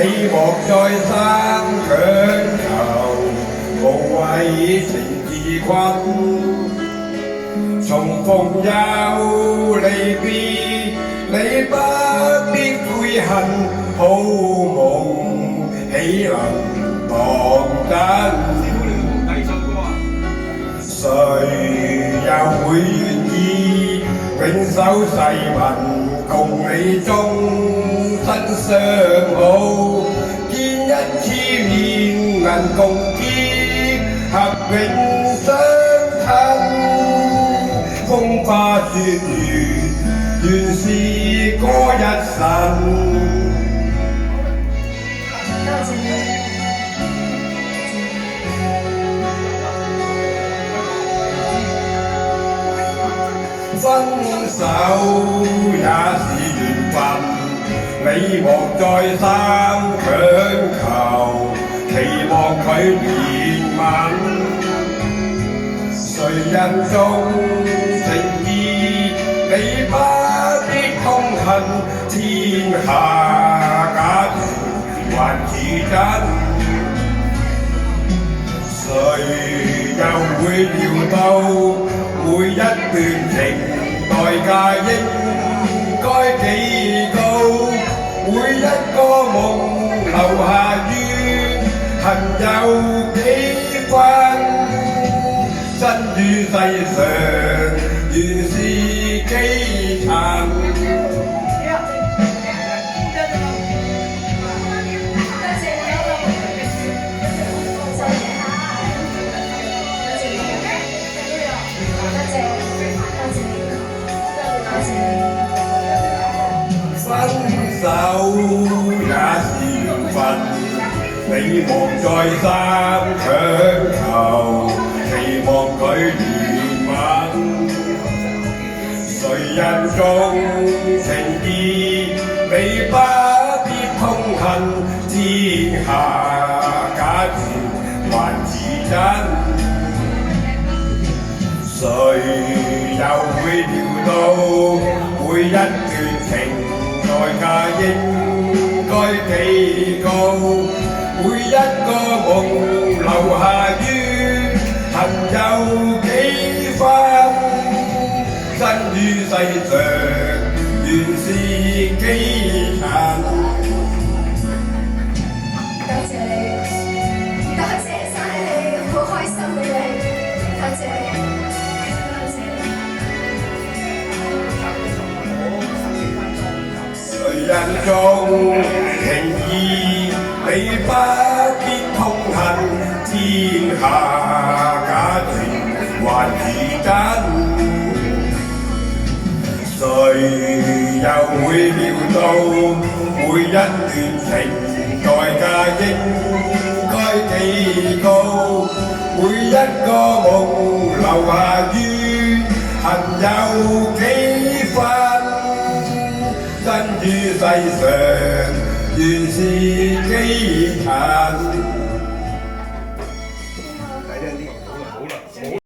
你莫再三強求，無謂情自困。重逢又離別，你不必悔恨，好夢豈能當真？誰又會願意永守誓盟，共你終身相好？見一次面能共結，合永相親。風花雪月，原是過一生。分手也是緣分，你莫再三強求，期望佢憐憫。誰人重情義，你不必痛恨，天下假情還似真。誰又會料到每一段情代價應該幾高？每一個夢留下於恨有幾分？身於世上原是幾層？分手也是緣分，你莫再三強求，期望佢憐憫。誰人重情義，你不必痛恨，天下假情還似真。誰又會料到每一段情代價應該幾高？每一個夢留下於恨有幾分？身於世上原是幾層？多謝你，多謝晒你，好開心俾你，多謝你。誰人重情義，你不必痛恨，天下假情還似真。誰又會料到每一段情代價應該幾高？每一個夢留下於恨有幾分？身於世上原是幾層？